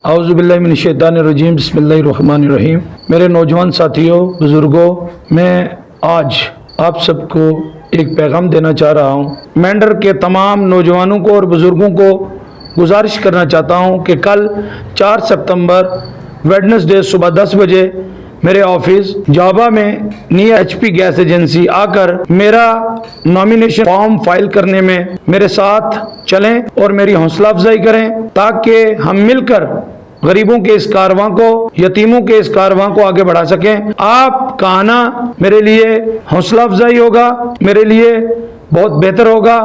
औज़ुबिल्लाहि मिनश्शैतानिर्रजीम बिस्मिल्लाहिर्रहमानिर्रहीम। मेरे नौजवान साथियों, बुज़ुर्गों, मैं आज आप सबको एक पैगाम देना चाह रहा हूँ। मेंढर के तमाम नौजवानों को और बुज़ुर्गों को गुजारिश करना चाहता हूँ कि कल 4 सितंबर वेडनेसडे सुबह 10 बजे मेरे ऑफिस जावा में नियर एचपी गैस एजेंसी आकर मेरा नॉमिनेशन फॉर्म फाइल करने में मेरे साथ चलें और मेरी हौसला अफजाई करें, ताकि हम मिलकर गरीबों के इस कारवां को, यतीमों के इस कारवां को आगे बढ़ा सकें। आप का आना मेरे लिए हौसला अफजाई होगा, मेरे लिए बहुत बेहतर होगा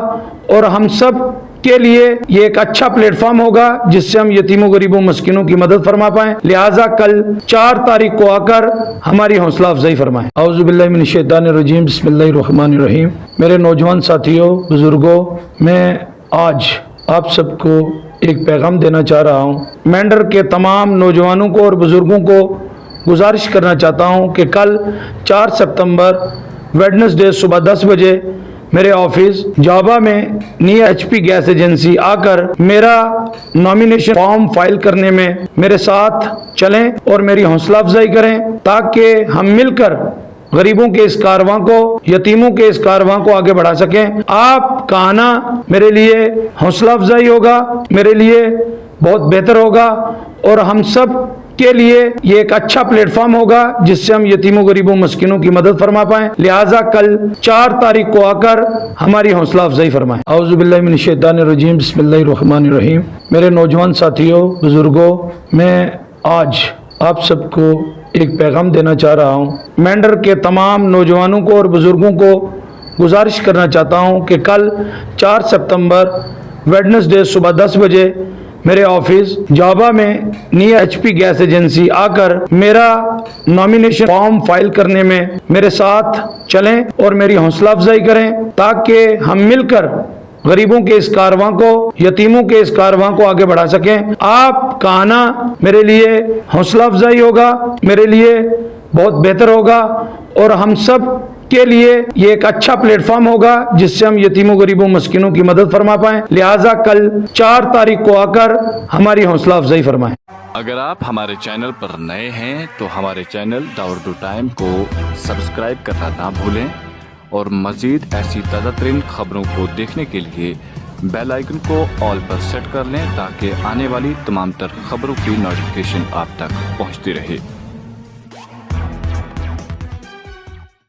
और हम सब के लिए ये एक अच्छा प्लेटफॉर्म होगा जिससे हम यतीमों, गरीबों, मस्किनों की मदद फरमा पाएं। लिहाजा कल 4 तारीख को आकर हमारी हौसला अफजाई फरमाएं। औज़ुबिल्लाहि मिनश्शैतानिर्रजीम बिस्मिल्लाहिर्रहमानिर्रहीम। मेरे नौजवान साथियों, बुजुर्गों, मैं आज आप सबको एक पैगाम देना चाह रहा हूँ। मेंढर के तमाम नौजवानों को और बुजुर्गों को गुजारिश करना चाहता हूँ कि कल 4 सितंबर वेडनेसडे सुबह 10 बजे मेरे ऑफिस जावा में नियर एचपी गैस एजेंसी आकर मेरा नॉमिनेशन फॉर्म फाइल करने में मेरे साथ चलें और मेरी हौसला अफजाई करें, ताकि हम मिलकर गरीबों के इस कारवां को, यतीमों के इस कारवां को आगे बढ़ा सकें। आप का आना मेरे लिए हौसला अफजाई होगा, मेरे लिए बहुत बेहतर होगा और हम सब के लिए ये एक अच्छा प्लेटफॉर्म होगा जिससे हम यतीमों, गरीबों, मस्किनों की मदद फरमा पाएं। लिहाजा कल 4 तारीख को आकर हमारी हौसला अफजाई फरमाएं। औज़ुबिल्लाहि मिनश्शैतानिर्रजीम बिस्मिल्लाहिर्रहमानिर्रहीम। मेरे नौजवान साथियों, बुजुर्गों, मैं आज आप सबको एक पैगाम देना चाह रहा हूँ। मेंढर के तमाम नौजवानों को और बुजुर्गों को गुजारिश करना चाहता हूँ कि कल 4 सितंबर वेडनेसडे सुबह 10 बजे मेरे ऑफिस जावा में नियर एचपी गैस एजेंसी आकर मेरा नॉमिनेशन फॉर्म फाइल करने में मेरे साथ चलें और मेरी हौसला अफजाई करें, ताकि हम मिलकर गरीबों के इस कारवां को, यतीमों के इस कारवां को आगे बढ़ा सकें। आप का आना मेरे लिए हौसला अफजाई होगा, मेरे लिए बहुत बेहतर होगा और हम सब के लिए ये एक अच्छा प्लेटफॉर्म होगा जिससे हम यतीमों, गरीबों, मस्किनों की मदद फरमा पाएं। लिहाजा कल 4 तारीख को आकर हमारी हौसला अफजाई फरमाएं। अगर आप हमारे चैनल पर नए हैं तो हमारे चैनल द उर्दू टाइम को सब्सक्राइब करना ना भूलें और मजीद ऐसी ताज़ा तरीन खबरों को देखने के लिए बेल आइकन को ऑल पर सेट कर लें, ताकि आने वाली तमाम तर खबरों की नोटिफिकेशन आप तक पहुंचती रहे।